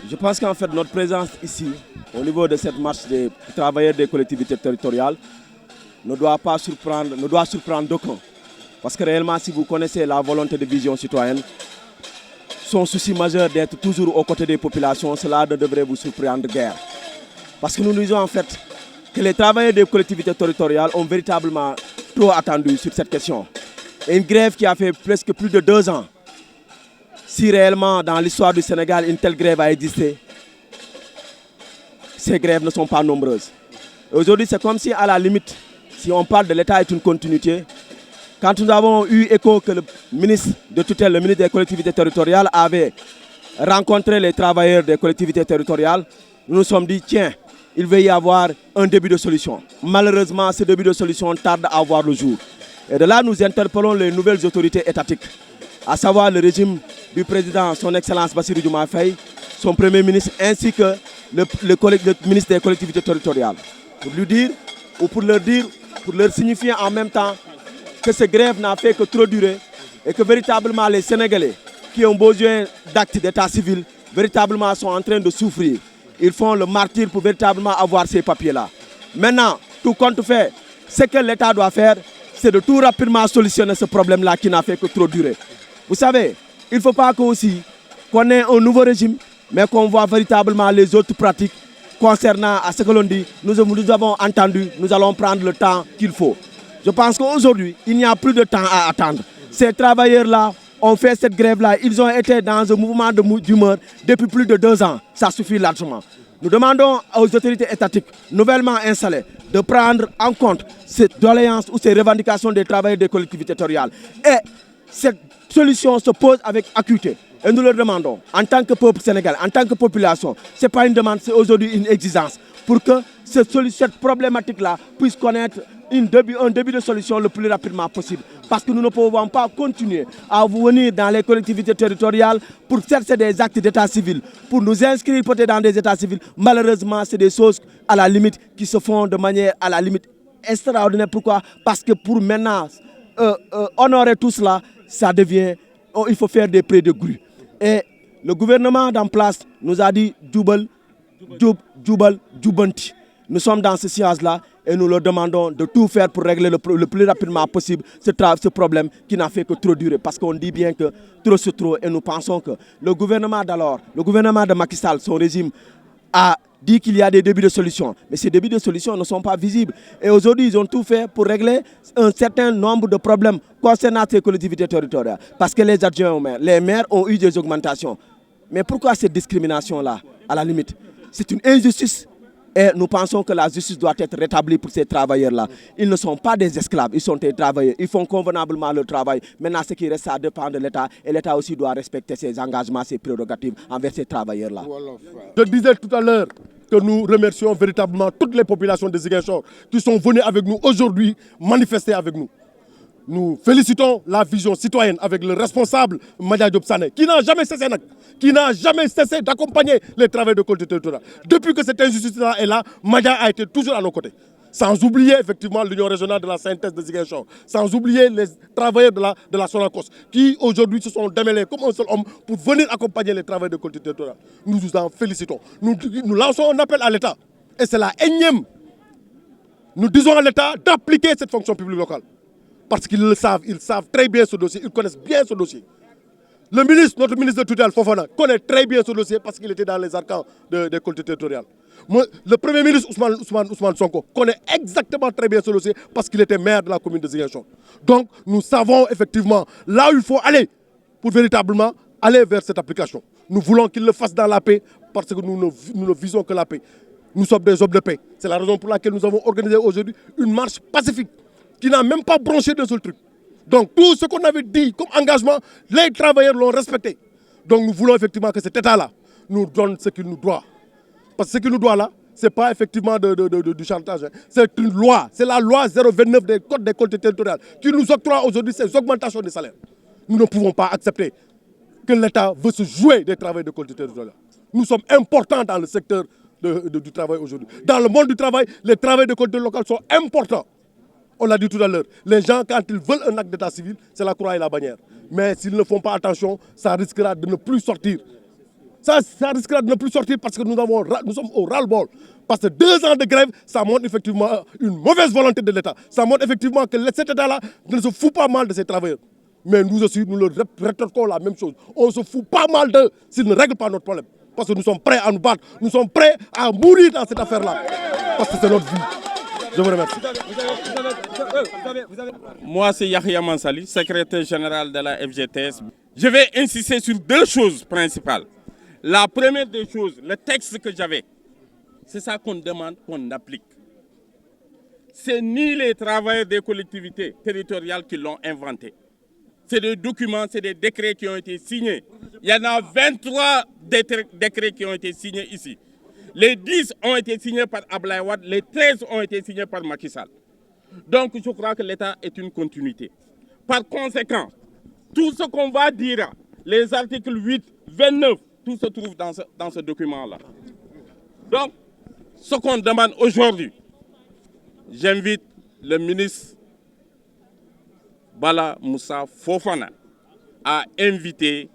Je pense qu'en fait notre présence ici, au niveau de cette marche des travailleurs des collectivités territoriales, ne doit surprendre d'aucun. Parce que réellement, si vous connaissez la volonté de vision citoyenne, son souci majeur d'être toujours aux côtés des populations, cela ne devrait vous surprendre guère. Parce que nous disons en fait que les travailleurs des collectivités territoriales ont véritablement trop attendu sur cette question. Et une grève qui a fait presque plus de 2 ans. Si réellement dans l'histoire du Sénégal une telle grève a existé, ces grèves ne sont pas nombreuses. Aujourd'hui, c'est comme si à la limite, si on parle de l'État est une continuité, quand nous avons eu écho que le ministre de tutelle, le ministre des collectivités territoriales avait rencontré les travailleurs des collectivités territoriales, nous nous sommes dit, tiens, il va y avoir un début de solution. Malheureusement, ce début de solution tarde à voir le jour. Et de là, nous interpellons les nouvelles autorités étatiques, à savoir le régime du président, son Excellence Bassirou Diomaye Faye, son Premier ministre, ainsi que le ministre des collectivités territoriales. Pour lui dire, ou pour leur signifier en même temps que cette grève n'a fait que trop durer et que véritablement les Sénégalais qui ont besoin d'actes d'état civil, véritablement sont en train de souffrir. Ils font le martyr pour véritablement avoir ces papiers-là. Maintenant, tout compte fait, ce que l'État doit faire, c'est de tout rapidement solutionner ce problème-là qui n'a fait que trop durer. Vous savez, il ne faut pas qu'on ait un nouveau régime, mais qu'on voit véritablement les autres pratiques concernant à ce que l'on dit. Nous avons entendu, nous allons prendre le temps qu'il faut. Je pense qu'aujourd'hui, il n'y a plus de temps à attendre. Ces travailleurs-là ont fait cette grève-là. Ils ont été dans un mouvement d'humeur depuis plus de 2 ans. Ça suffit largement. Nous demandons aux autorités étatiques nouvellement installées de prendre en compte ces doléances ou ces revendications des travailleurs des collectivités territoriales. Et cette solution se pose avec acuité. Et nous leur demandons, en tant que peuple sénégalais, en tant que population, ce n'est pas une demande, c'est aujourd'hui une exigence pour que cette problématique-là puisse connaître un début de solution le plus rapidement possible. Parce que nous ne pouvons pas continuer à venir dans les collectivités territoriales pour chercher des actes d'état civil, pour nous inscrire peut-être dans des états civils. Malheureusement, c'est des choses à la limite qui se font de manière à la limite extraordinaire. Pourquoi? Parce que pour maintenant honorer tout cela, ça devient, il faut faire des prêts de grue. Et le gouvernement d'en place nous a dit Djoubal, Djoubanti. Nous sommes dans ce science-là et nous leur demandons de tout faire pour régler le plus rapidement possible ce problème qui n'a fait que trop durer. Parce qu'on dit bien que trop c'est trop et nous pensons que le gouvernement d'alors, le gouvernement de Macky Sall, son régime, a dit qu'il y a des débuts de solutions. Mais ces débuts de solutions ne sont pas visibles. Et aujourd'hui, ils ont tout fait pour régler un certain nombre de problèmes concernant ces collectivités territoriales. Parce que les adjoints aux maires, les maires ont eu des augmentations. Mais pourquoi cette discrimination-là, à la limite? C'est une injustice. Et nous pensons que la justice doit être rétablie pour ces travailleurs-là. Ils ne sont pas des esclaves, ils sont des travailleurs. Ils font convenablement leur travail. Maintenant, ce qui reste, ça dépend de l'État. Et l'État aussi doit respecter ses engagements, ses prérogatives envers ces travailleurs-là. Je disais tout à l'heure que nous remercions véritablement toutes les populations de Ziguinchor qui sont venues avec nous aujourd'hui manifester avec nous. Nous félicitons la vision citoyenne avec le responsable Madia Diop Sané qui n'a jamais cessé d'accompagner les travailleurs de collectivité territoriale. Depuis que cette injustice-là est là, Madia a été toujours à nos côtés. Sans oublier effectivement l'Union régionale de la synthèse de Ziguinchor, sans oublier les travailleurs de la Sonacos qui aujourd'hui se sont démêlés comme un seul homme pour venir accompagner les travailleurs de collectivité territoriale. Nous nous en félicitons. Nous lançons un appel à l'État et c'est la énième. Nous disons à l'État d'appliquer cette fonction publique locale. Parce qu'ils le savent, ils savent très bien ce dossier, ils connaissent bien ce dossier. Le ministre, notre ministre de tutelle, Fofana, connaît très bien ce dossier parce qu'il était dans les arcans des collectivités territoriales. Le Premier ministre Ousmane Sonko connaît exactement très bien ce dossier parce qu'il était maire de la commune de Ziguinchor. Donc nous savons effectivement là où il faut aller pour véritablement aller vers cette application. Nous voulons qu'il le fasse dans la paix parce que nous ne visons que la paix. Nous sommes des hommes de paix. C'est la raison pour laquelle nous avons organisé aujourd'hui une marche pacifique qui n'a même pas branché d'un seul truc. Donc tout ce qu'on avait dit comme engagement, les travailleurs l'ont respecté. Donc nous voulons effectivement que cet État-là nous donne ce qu'il nous doit. Parce que ce qu'il nous doit là, ce n'est pas effectivement du chantage. C'est une loi, c'est la loi 029 des codes des collectivités territoriales qui nous octroie aujourd'hui ces augmentations des salaires. Nous ne pouvons pas accepter que l'État veut se jouer des travailleurs de collectivités territoriales. Nous sommes importants dans le secteur du travail aujourd'hui. Dans le monde du travail, les travailleurs de collectivités locales sont importants. On l'a dit tout à l'heure, les gens, quand ils veulent un acte d'état civil, c'est la croix et la bannière. Mais s'ils ne font pas attention, ça risquera de ne plus sortir. Ça risquera de ne plus sortir parce que nous sommes au ras-le-bol. Parce que 2 ans de grève, ça montre effectivement une mauvaise volonté de l'État. Ça montre effectivement que cet État-là ne se fout pas mal de ses travailleurs. Mais nous aussi, nous leur rétorquons la même chose. On se fout pas mal d'eux s'ils ne règlent pas notre problème. Parce que nous sommes prêts à nous battre. Nous sommes prêts à mourir dans cette affaire-là. Parce que c'est notre vie. Je vous remercie. Moi, c'est Yahya Mansali, secrétaire général de la FGTS. Je vais insister sur 2 choses principales. La première des choses, le texte que j'avais, c'est ça qu'on demande, qu'on applique. C'est ni les travailleurs des collectivités territoriales qui l'ont inventé. C'est des documents, c'est des décrets qui ont été signés. Il y en a 23 décrets qui ont été signés ici. Les 10 ont été signés par Abdoulaye Wade, les 13 ont été signés par Macky Sall. Donc je crois que l'État est une continuité. Par conséquent, tout ce qu'on va dire, les articles 8, 29, tout se trouve dans ce document-là. Donc, ce qu'on demande aujourd'hui, j'invite le ministre Bala Moussa Fofana à inviter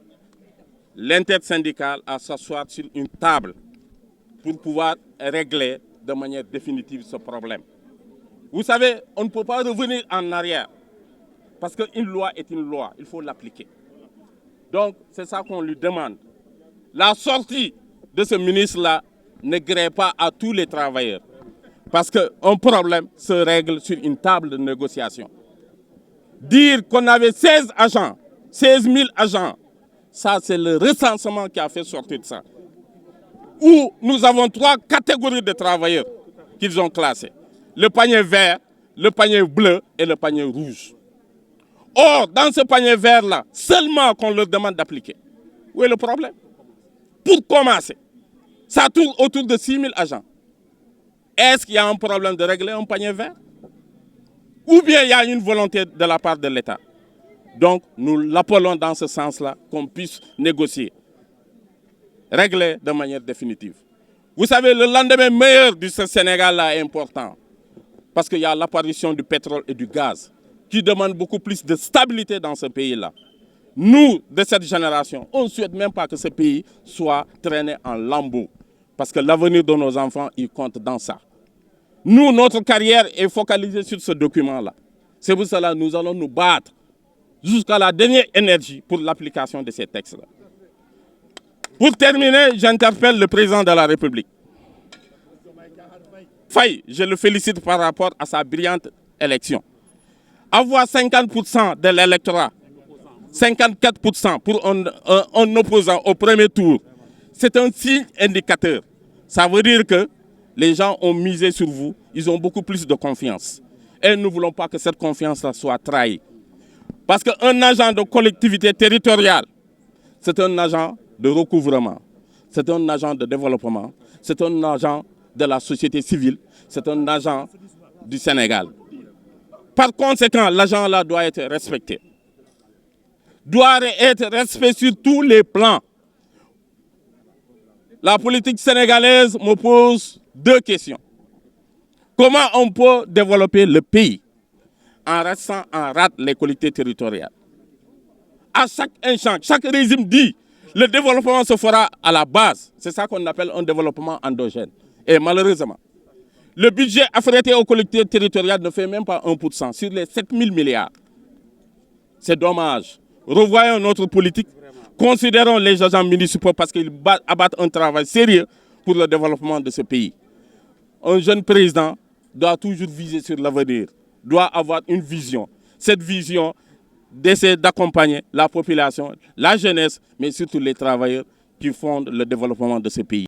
l'intersyndicale à s'asseoir sur une table pour pouvoir régler de manière définitive ce problème. Vous savez, on ne peut pas revenir en arrière parce qu'une loi est une loi, il faut l'appliquer. Donc, c'est ça qu'on lui demande. La sortie de ce ministre-là ne grève pas à tous les travailleurs parce qu'un problème se règle sur une table de négociation. Dire qu'on avait 16 000 agents, ça c'est le recensement qui a fait sortir de ça. Où nous avons 3 catégories de travailleurs qu'ils ont classés. Le panier vert, le panier bleu et le panier rouge. Or, dans ce panier vert-là, seulement qu'on leur demande d'appliquer. Où est le problème? Pour commencer, ça tourne autour de 6 000 agents. Est-ce qu'il y a un problème de régler un panier vert? Ou bien il y a une volonté de la part de l'État? Donc, nous l'appelons dans ce sens-là qu'on puisse négocier, régler de manière définitive. Vous savez, le lendemain meilleur du Sénégal-là est important parce qu'il y a l'apparition du pétrole et du gaz qui demandent beaucoup plus de stabilité dans ce pays-là. Nous, de cette génération, on ne souhaite même pas que ce pays soit traîné en lambeaux parce que l'avenir de nos enfants, il compte dans ça. Nous, notre carrière est focalisée sur ce document-là. C'est pour cela que nous allons nous battre jusqu'à la dernière énergie pour l'application de ces textes-là. Pour terminer, j'interpelle le président de la République. Faye, je le félicite par rapport à sa brillante élection. Avoir 50% de l'électorat, 54% pour un opposant au premier tour, c'est un signe indicateur. Ça veut dire que les gens ont misé sur vous, ils ont beaucoup plus de confiance. Et nous ne voulons pas que cette confiance-là soit trahie. Parce qu'un agent de collectivité territoriale, c'est un agent de recouvrement, c'est un agent de développement, c'est un agent de la société civile, c'est un agent du Sénégal. Par conséquent, l'agent-là doit être respecté. Doit être respecté sur tous les plans. La politique sénégalaise me pose 2 questions. Comment on peut développer le pays en restant en rate les collectivités territoriales? À chaque instant, chaque régime dit le développement se fera à la base. C'est ça qu'on appelle un développement endogène. Et malheureusement, le budget affrété aux collectivités territoriales ne fait même pas 1% sur les 7 000 milliards. C'est dommage. Revoyons notre politique. Considérons les agents municipaux parce qu'ils abattent un travail sérieux pour le développement de ce pays. Un jeune président doit toujours viser sur l'avenir, doit avoir une vision. Cette vision d'essayer d'accompagner la population, la jeunesse, mais surtout les travailleurs qui fondent le développement de ce pays.